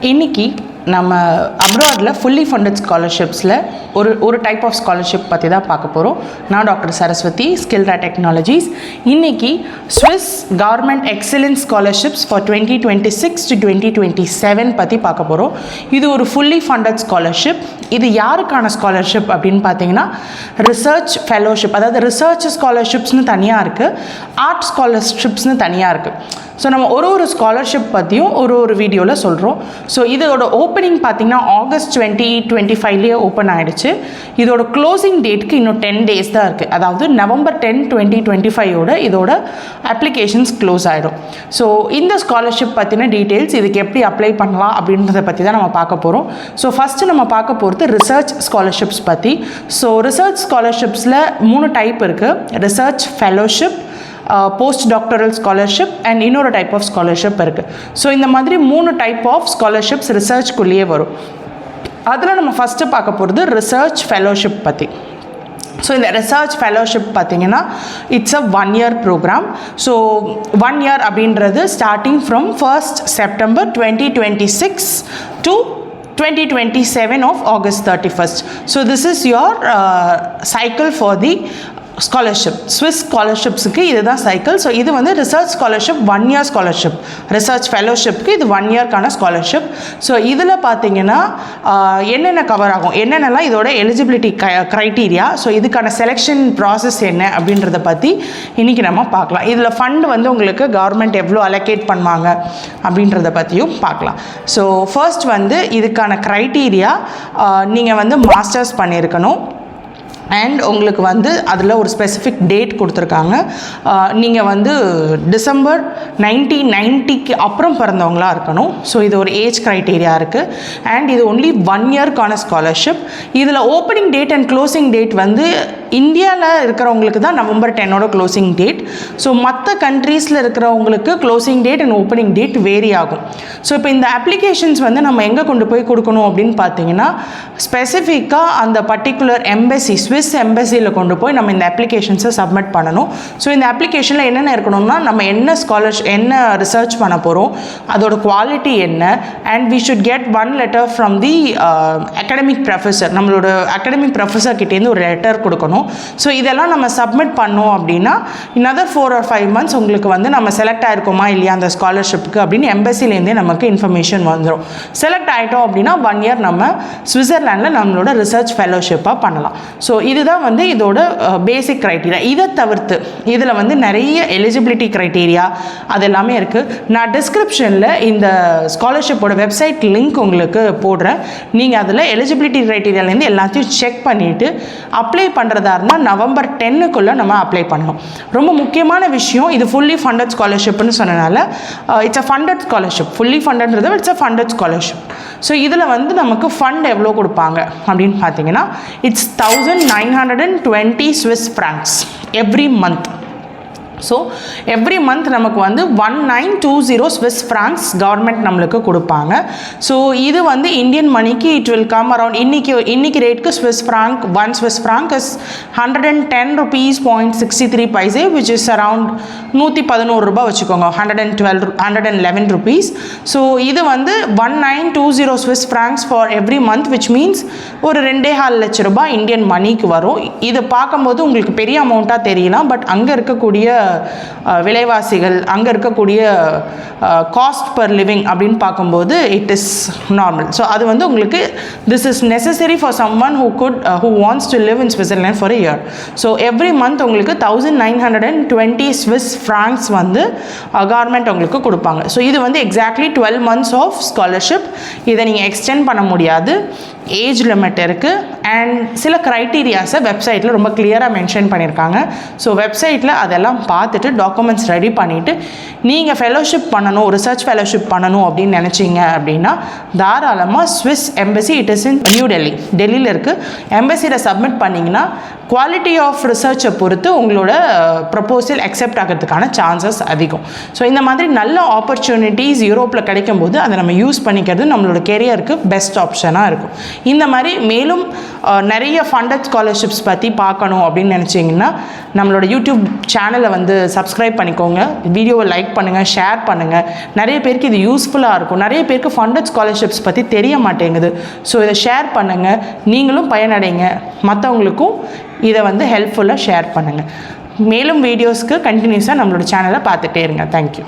இன்னைக்கு நம்ம அப்ராடில் fully funded ஸ்காலர்ஷிப்ஸில் ஒரு டைப் ஆஃப் ஸ்காலர்ஷிப் பற்றி தான் பார்க்க போகிறோம். நான் டாக்டர் சரஸ்வதி, ஸ்கில்டா டெக்னாலஜிஸ். இன்றைக்கி Swiss government excellence scholarships for 2026 to 2027 பற்றி பார்க்க போகிறோம். இது ஒரு ஃபுல்லி ஃபண்டட் ஸ்காலர்ஷிப். இது யாருக்கான ஸ்காலர்ஷிப் அப்படின்னு பார்த்தீங்கன்னா ரிசர்ச் ஃபெலோஷிப், அதாவது ரிசர்ச் ஸ்காலர்ஷிப்ஸ்னு தனியாக இருக்குது, ஆர்ட் ஸ்காலர்ஷிப்ஸ்னு தனியாக இருக்குது. ஸோ நம்ம ஒரு ஸ்காலர்ஷிப் பற்றியும் ஒரு வீடியோவில் சொல்கிறோம். ஸோ இதோட ஓப்பனிங் பார்த்திங்கன்னா ஆகஸ்ட் 2025 ஓப்பன் ஆகிடுச்சு. இதோட க்ளோசிங் டேட்டுக்கு இன்னும் 10 days தான் இருக்குது. அதாவது நவம்பர் 10, 2025 இதோட அப்ளிகேஷன்ஸ் க்ளோஸ் ஆகிடும். ஸோ இந்த ஸ்காலர்ஷிப் பற்றின டீட்டெயில்ஸ், இதுக்கு எப்படி அப்ளை பண்ணலாம் அப்படின்றத பற்றி தான் நம்ம பார்க்க போகிறோம். ஸோ ஃபஸ்ட்டு நம்ம பார்க்க போகிறது ரிசர்ச் ஸ்காலர்ஷிப்ஸ் பற்றி. ஸோ ரிசர்ச் ஸ்காலர்ஷிப்ஸில் 3 டைப் இருக்குது. Research fellowship, post doctoral scholarship and இன்னொரு டைப் ஆஃப் ஸ்காலர்ஷிப் இருக்குது. ஸோ இந்த மாதிரி 3 டைப் ஆஃப் ஸ்காலர்ஷிப்ஸ் ரிசர்ச்குள்ளேயே வரும். அதில் நம்ம ஃபஸ்ட்டு பார்க்க போகிறது ரிசர்ச் ஃபெலோஷிப் பற்றி. ஸோ இந்த ரிசர்ச் ஃபெலோஷிப் பார்த்திங்கன்னா it's a 1 year programme. So 1 year அப்படின்றது starting from 1st September 2026 to 2027 of August 31st. So this is your cycle for the scholarship. Swiss ஸ்காலர்ஷிப்ஸுக்கு இதுதான் சைக்கிள். ஸோ இது வந்து research scholarship 1 year scholarship. Research ஃபெலோஷிப்க்கு இது 1 yearக்கான scholarship. So இதில் பார்த்தீங்கன்னா என்னென்ன கவர் ஆகும், என்னென்னலாம் இதோட எலிஜிபிலிட்டி க்ரைட்டீரியா, ஸோ இதுக்கான செலெக்ஷன் ப்ராசஸ் என்ன அப்படின்றத பற்றி இன்றைக்கி நம்ம பார்க்கலாம். இதில் ஃபண்ட் வந்து உங்களுக்கு கவர்மெண்ட் எவ்வளோ அலோகேட் பண்ணுவாங்க அப்படின்றத பற்றியும் பார்க்கலாம். ஸோ ஃபர்ஸ்ட் வந்து இதுக்கான க்ரைட்டீரியா, நீங்கள் வந்து மாஸ்டர்ஸ் பண்ணியிருக்கணும் அண்ட் உங்களுக்கு வந்து அதில் ஒரு ஸ்பெசிஃபிக் டேட் கொடுத்துருக்காங்க. நீங்கள் வந்து டிசம்பர் 1990 அப்புறம் பிறந்தவங்களாக இருக்கணும். ஸோ இது ஒரு ஏஜ் க்ரைட்டீரியா இருக்குது. அண்ட் இது ஒன்லி 1 yearக்கான ஸ்காலர்ஷிப். இதில் opening date and closing date வந்து இந்தியாவில் இருக்கிறவங்களுக்கு தான் நவம்பர் 10 க்ளோசிங் டேட். ஸோ மற்ற கண்ட்ரீஸில் இருக்கிறவங்களுக்கு closing date and opening date vary ஆகும். ஸோ இப்போ இந்த அப்ளிகேஷன்ஸ் வந்து நம்ம எங்கே கொண்டு போய் கொடுக்கணும் அப்படின்னு பார்த்தீங்கன்னா ஸ்பெசிஃபிக்காக அந்த பர்டிகுலர் எம்பசி, ஸ்விஸ் எம்பசியில் கொண்டு போய் நம்ம இந்த அப்ளிகேஷன்ஸை சப்மிட் பண்ணணும். ஸோ இந்த அப்ளிகேஷனில் என்னென்ன இருக்கணும்னா நம்ம என்ன என்ன ரிசர்ச் பண்ண போகிறோம், அதோட குவாலிட்டி என்ன, and we should get 1 letter from the academic professor. நம்மளோட அகடமிக் ப்ரொஃபஸர் கிட்டேருந்து ஒரு லெட்டர் கொடுக்கணும். ஸோ இதெல்லாம் நம்ம சப்மிட் பண்ணோம் அப்படின்னா இன்னதர் 4 or 5 months உங்களுக்கு வந்து நம்ம செலக்ட் ஆகிருக்கோமா இல்லையா அந்த ஸ்காலர்ஷிப்புக்கு அப்படின்னு எம்பசிலேருந்தே நமக்கு இன்ஃபர்மேஷன் வந்துடும். செலக்ட் ஆகிட்டோம் அப்படின்னா 1 year நம்ம சுவிட்சர்லாண்டில் நம்மளோட ரிசர்ச் ஃபெலோஷிப்பாக பண்ணலாம். ஸோ இதுதான் வந்து இதோட பேசிக் க்ரைட்டீரியா. இதை தவிர்த்து இதில் வந்து நிறைய எலிஜிபிலிட்டி க்ரைட்டீரியா அது எல்லாமே இருக்குது. நான் டிஸ்கிரிப்ஷனில் இந்த ஸ்காலர்ஷிப்போட வெப்சைட் லிங்க் உங்களுக்கு போடுறேன். நீங்கள் அதில் எலிஜிபிலிட்டி க்ரைட்டீரியாலேருந்து எல்லாத்தையும் செக் பண்ணிவிட்டு அப்ளை பண்ணுறதா இருந்தால் நவம்பர் 10க்குள்ளே நம்ம அப்ளை பண்ணணும். ரொம்ப முக்கியமான விஷயம், இது ஃபுல்லி ஃபண்டட் ஸ்காலர்ஷிப்னு சொன்னனால it's a funded scholarship. Fully ஃபண்டட்ன்றது it's a funded scholarship. So இதில் வந்து நமக்கு ஃபண்ட் எவ்வளோ கொடுப்பாங்க அப்படின்னு பார்த்தீங்கன்னா it's 1920 Swiss francs every month. So every month நமக்கு வந்து 1920 Swiss francs கவர்மெண்ட் நம்மளுக்கு கொடுப்பாங்க. ஸோ இது வந்து இந்தியன் மணிக்கு இட் வில் கம் அரவுண்ட் இன்னைக்கு ரேட்டுக்கு Swiss franc 1 Swiss franc is 110 rupees 0.63 paise, which is around 111 ரூபாய் வச்சுக்கோங்க, 111 rupees. ஸோ இது வந்து 1920 Swiss francs for every month, which means ஒரு 2.25 லட்சம் ரூபாய் இந்தியன் மணிக்கு வரும். இதை பார்க்கும்போது உங்களுக்கு பெரிய அமௌண்ட்டாக தெரியலாம், பட் அங்கே இருக்கக்கூடிய விலைவாசிகள், அங்கே இருக்கக்கூடிய காஸ்ட் பர் லிவிங் அப்படின்னு பார்க்கும்போது இட் இஸ் நார்மல். ஸோ அது வந்து உங்களுக்கு this is necessary for someone who wants to live in Switzerland for a year. So every month உங்களுக்கு 1920 Swiss francs வந்து கவர்மெண்ட் உங்களுக்கு கொடுப்பாங்க. ஸோ இது வந்து எக்ஸாக்ட்லி 12 months ஆஃப் ஸ்காலர்ஷிப். இதை நீங்கள் எக்ஸ்டெண்ட் பண்ண முடியாது, ஏஜ் லிமிட் இருக்குது அண்ட் சில க்ரைட்டீரியாஸை வெப்சைட்டில் ரொம்ப கிளியராக மென்ஷன் பண்ணியிருக்காங்க. ஸோ வெப்சைட்டில் அதெல்லாம் பார்த்துட்டு டாக்குமெண்ட்ஸ் ரெடி பண்ணிவிட்டு நீங்கள் ஃபெலோஷிப் பண்ணணும், ரிசர்ச் ஃபெலோஷிப் பண்ணணும் அப்படின்னு நினச்சிங்க அப்படின்னா தாராளமாக Swiss embassy, it is in new டெல்லியில் இருக்குது, எம்பசியில் சப்மிட் பண்ணிங்கன்னா குவாலிட்டி ஆஃப் ரிசர்ச்சை பொறுத்து உங்களோட ப்ரப்போசல் அக்செப்ட் ஆகிறதுக்கான சான்சஸ் அதிகம். ஸோ இந்த மாதிரி நல்ல ஆப்பர்ச்சுனிட்டிஸ் யூரோப்பில் கிடைக்கும்போது அதை நம்ம யூஸ் பண்ணிக்கிறது நம்மளோட கெரியருக்கு பெஸ்ட் ஆப்ஷனாக இருக்கும். இந்த மாதிரி மேலும் நிறைய ஃபண்டட் ஸ்காலர்ஷிப்ஸ் பற்றி பார்க்கணும் அப்படின்னு நினச்சிங்கன்னா நம்மளோட யூடியூப் சேனலை வந்து சப்ஸ்கிரைப் பண்ணிக்கோங்க, வீடியோவை லைக் பண்ணுங்கள், ஷேர் பண்ணுங்கள். நிறைய பேருக்கு இது யூஸ்ஃபுல்லாக இருக்கும். நிறைய பேருக்கு ஃபண்டட் ஸ்காலர்ஷிப்ஸ் பற்றி தெரிய மாட்டேங்குது. ஸோ இதை ஷேர் பண்ணுங்கள், நீங்களும் பயனடைங்க, மற்றவங்களுக்கும் இதை வந்து ஹெல்ப்ஃபுல்லாக ஷேர் பண்ணுங்கள். மேலும் வீடியோஸ்க்கு கண்டினியூஸாக நம்மளோட சேனலை பார்த்துட்டே இருங்க. தேங்க்யூ.